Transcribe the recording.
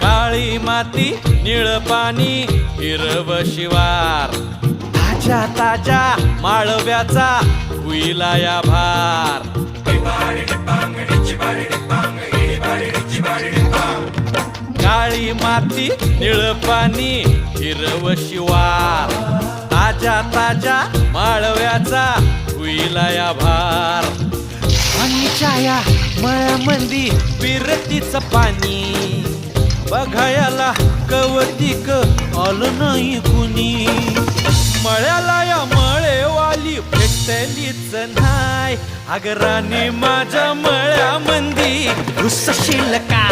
काळी माती निळ पाणी हिरव शिवार ताज्या ताज्या माळव्याचा हुईला या भार काळी माती निळ पाणी हिरव शिवार ताज्या ताज्या माळव्याचा हुईला या भार पाणीच्या या मळ्यामंदी विरतीचं पाणी बघायला कवतिक आलं नाही कुणी मळ्याला या मळेवाली भेटलीच नाही अगराने माझ्या मळ्यामंदी घुसशील का